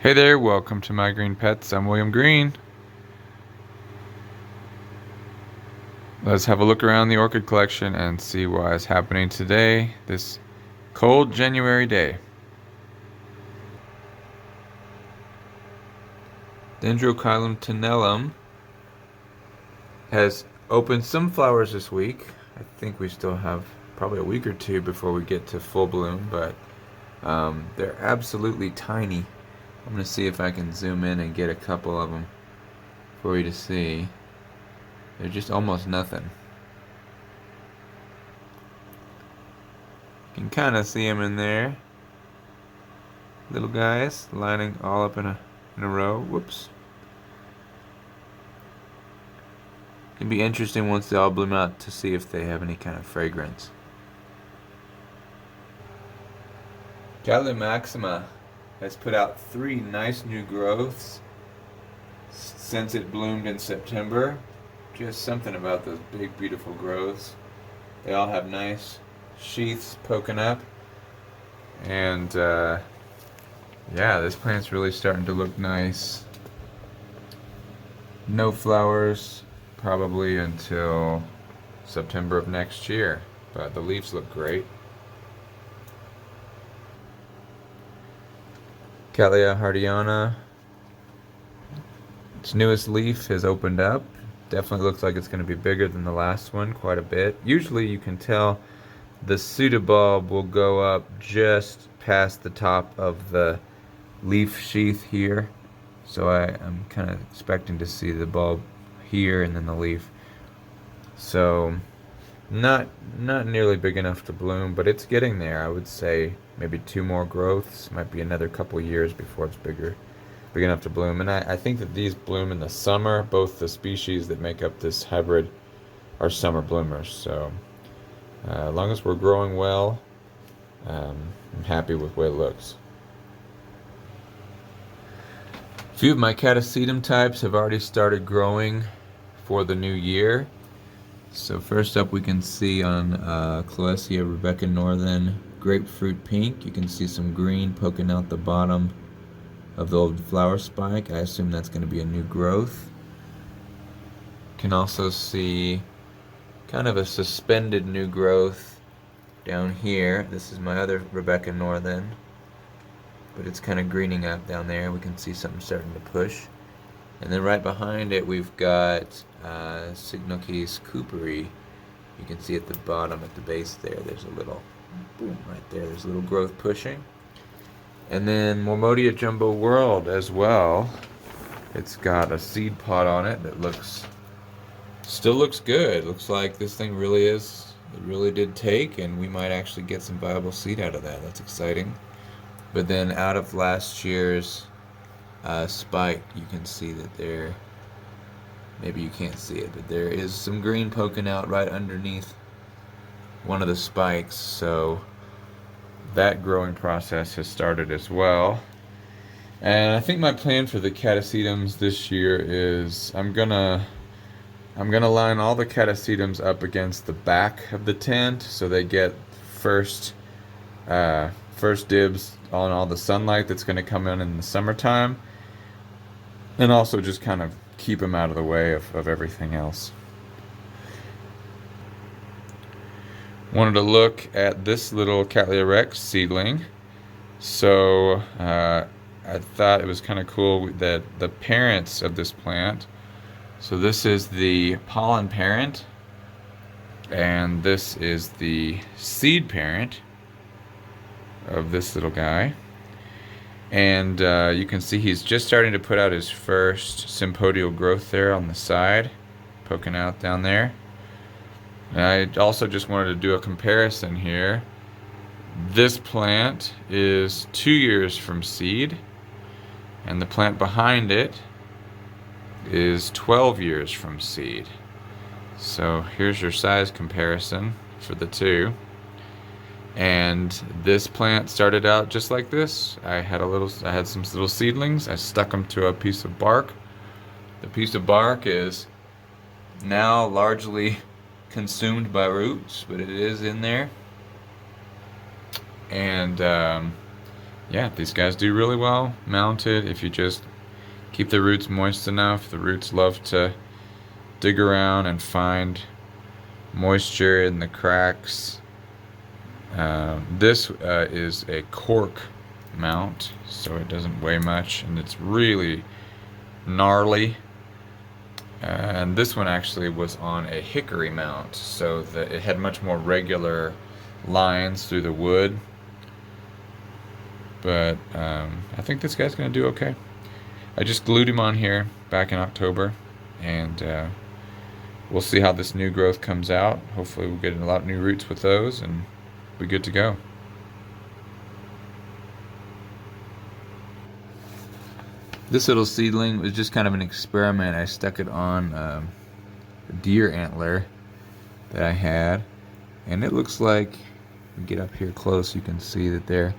Hey there, welcome to My Green Pets. I'm William Green. Let's have a look around the orchid collection and see what is happening today, this cold January day. Dendrochilum tenellum has opened some flowers this week. I think we still have probably a week or two before we get to full bloom, but they're absolutely tiny. I'm going to see if I can zoom in and get a couple of them for you to see. They're just almost nothing. You can kind of see them in there. Little guys lining all up in a row. Whoops. It'd be interesting once they all bloom out to see if they have any kind of fragrance. Cattleya maxima has put out 3 nice new growths since it bloomed in September. Just something about those big, beautiful growths. They all have nice sheaths poking up. And yeah, this plant's really starting to look nice. No flowers probably until September of next year, but the leaves look great. Cattleya Hardyana, its newest leaf has opened up. Definitely looks like it's going to be bigger than the last one quite a bit. Usually you can tell the pseudobulb will go up just past the top of the leaf sheath here. So I'm kind of expecting to see the bulb here and then the leaf. So not nearly big enough to bloom, but it's getting there. I would say maybe 2 more growths. Might be another couple years before it's big enough to bloom. And I think that these bloom in the summer. Both the species that make up this hybrid are summer bloomers. So as long as we're growing well, I'm happy with the way it looks. A few of my Catasetum-types have already started growing for the new year. So first up we can see on Clowesia Rebecca Northen grapefruit pink. You can see some green poking out the bottom of the old flower spike. I assume that's going to be a new growth. You can also see kind of a suspended new growth down here. This is my other Rebecca Northen, but it's kind of greening up down there. We can see something starting to push. And then right behind it we've got Cycnoches cooperi. You can see at the bottom, at the base there, there's a little, boom, right there, there's a little growth pushing. And then Mormodia Jumbo World as well. It's got a seed pod on it that still looks good. Looks like this thing it really did take, and we might actually get some viable seed out of that. That's exciting. But then out of last year's spike, you can see that maybe you can't see it, but there is some green poking out right underneath one of the spikes. So that growing process has started as well. And I think my plan for the Catasetums this year is I'm gonna line all the Catasetums up against the back of the tent so they get first dibs on all the sunlight that's going to come in the summertime, and also just kind of keep them out of the way of everything else. Wanted to look at this little Cattleya rex seedling. So I thought it was kind of cool that the parents of this plant, so this is the pollen parent and this is the seed parent of this little guy. And you can see he's just starting to put out his first sympodial growth there on the side, poking out down there. And I also just wanted to do a comparison here. This plant is 2 years from seed, and the plant behind it is 12 years from seed. So here's your size comparison for the two. And this plant started out just like this. I had some little seedlings. I stuck them to a piece of bark. The piece of bark is now largely consumed by roots, but it is in there. And yeah, these guys do really well mounted if you just keep the roots moist enough. The roots love to dig around and find moisture in the cracks. This is a cork mount, so it doesn't weigh much, and it's really gnarly. And this one actually was on a hickory mount, so that it had much more regular lines through the wood. But I think this guy's going to do okay. I just glued him on here back in October, and we'll see how this new growth comes out. Hopefully we'll get a lot of new roots with those, and we're good to go. This little seedling was just kind of an experiment. I stuck it on a deer antler that I had, and it looks like, if we get up here close, you can see that there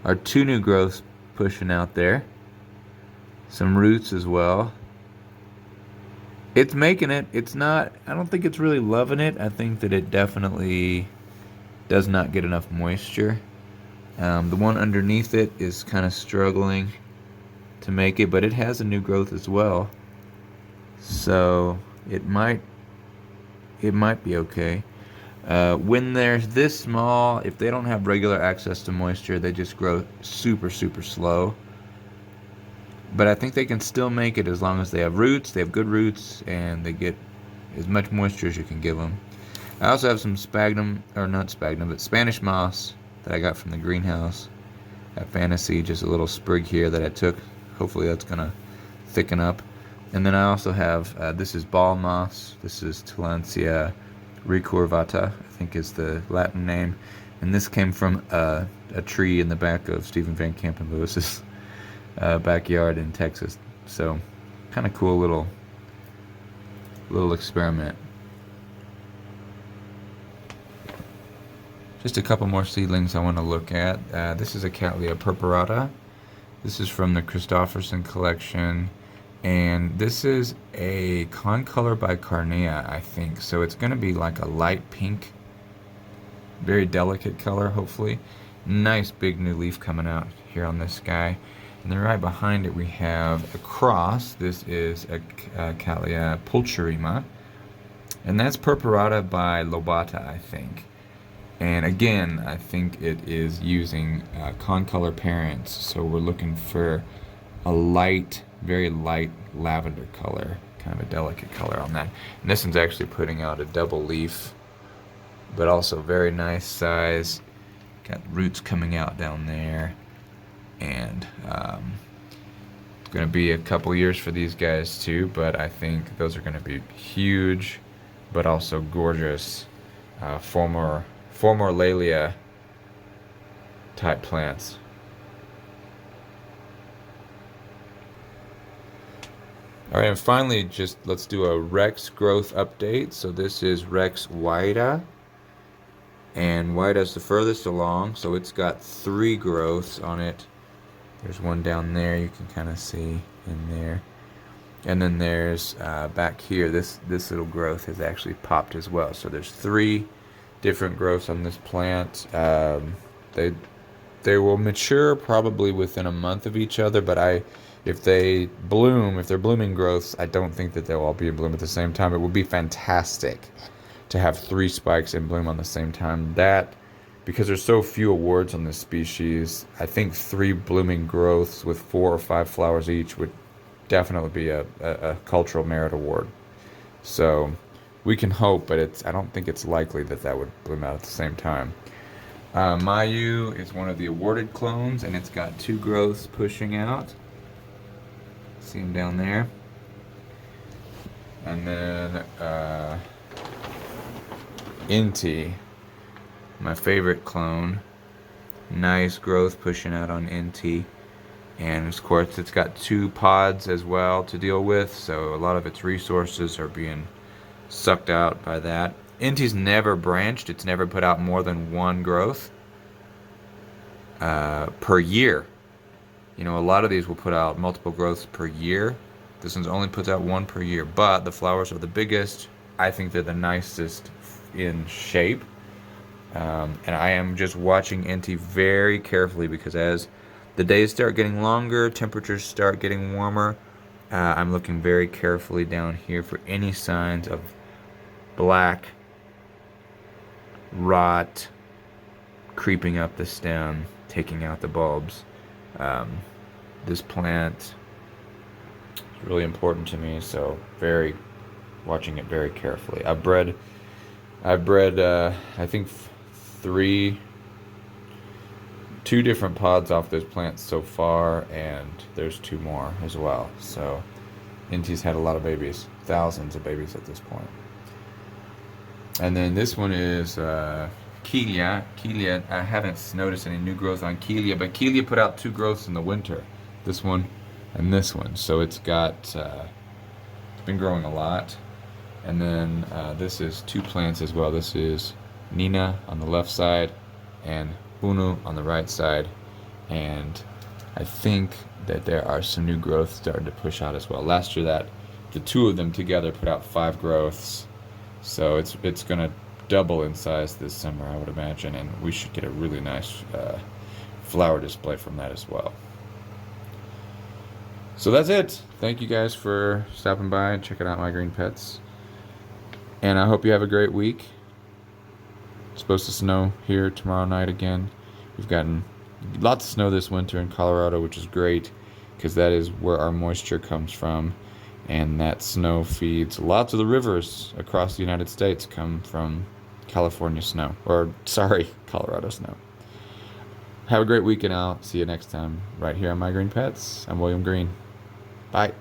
are two new growths pushing out there. Some roots as well. It's making it. It's not, I don't think it's really loving it. I think that it definitely does not get enough moisture. The one underneath it is kind of struggling to make it, but it has a new growth as well, so it might be okay. When they're this small, if they don't have regular access to moisture, they just grow super slow. But I think they can still make it as long as they have roots, they have good roots, and they get as much moisture as you can give them. I also have some sphagnum, or not sphagnum, but Spanish moss that I got from the greenhouse at Fantasy, just a little sprig here that I took. Hopefully that's gonna thicken up. And then I also have, this is ball moss. This is Tillandsia recurvata, I think is the Latin name. And this came from a tree in the back of Stephen Van Camp and Lewis's backyard in Texas. So kind of cool little experiment. Just a couple more seedlings I want to look at. This is a Cattleya purpurata. This is from the Christofferson collection, and this is a concolor by Carnea, I think. So it's going to be like a light pink, very delicate color, hopefully. Nice big new leaf coming out here on this guy. And then right behind it we have a cross. This is a Cattleya Pulcherrima, and that's purpurata by Lobata, I think. And again, I think it is using concolor parents, so we're looking for a light, very light lavender color, kind of a delicate color on that. And this one's actually putting out a double leaf, but also very nice size. Got roots coming out down there, and it's going to be a couple years for these guys too, but I think those are going to be huge, but also gorgeous Formorlalia type plants. Alright, and finally, just let's do a Rex growth update. So this is Rex Wida, and Wida's the furthest along, so it's got 3 growths on it. There's one down there you can kind of see in there, and then there's back here, this little growth has actually popped as well. So there's 3 different growths on this plant. They will mature probably within a month of each other, but if they're blooming growths, I don't think that they'll all be in bloom at the same time. It would be fantastic to have 3 spikes in bloom on the same time. That, because there's so few awards on this species, I think 3 blooming growths with 4 or 5 flowers each would definitely be a cultural merit award. So we can hope, but I don't think it's likely that would bloom out at the same time. Mayu is one of the awarded clones, and it's got 2 growths pushing out. See them down there. And then Inti, my favorite clone. Nice growth pushing out on Inti. And of course it's got 2 pods as well to deal with, so a lot of its resources are being sucked out by that. Inti's never branched. It's never put out more than 1 growth per year. You know, a lot of these will put out multiple growths per year. This one's only puts out 1 per year, but the flowers are the biggest. I think they're the nicest in shape. And I am just watching Inti very carefully, because as the days start getting longer, temperatures start getting warmer. I'm looking very carefully down here for any signs of black rot creeping up the stem, taking out the bulbs. This plant is really important to me, so watching it very carefully. I've bred I think two different pods off this plant so far, and there's 2 more as well. So Inti's had a lot of babies, thousands of babies at this point. And then this one is Cattleya. Cattleya, I haven't noticed any new growth on Cattleya, but Cattleya put out 2 growths in the winter. This one and this one. So it's been growing a lot. And then this is 2 plants as well. This is Nina on the left side and Bunu on the right side. And I think that there are some new growths starting to push out as well. Last year the 2 of them together put out 5 growths. So it's gonna double in size this summer, I would imagine, and we should get a really nice flower display from that as well. So that's it. Thank you guys for stopping by and checking out my green pets. And I hope you have a great week. It's supposed to snow here tomorrow night again. We've gotten lots of snow this winter in Colorado, which is great because that is where our moisture comes from. And that snow feeds lots of the rivers across the United States come from California snow. Colorado snow. Have a great week, and I'll see you next time right here on My Green Pets. I'm William Green. Bye.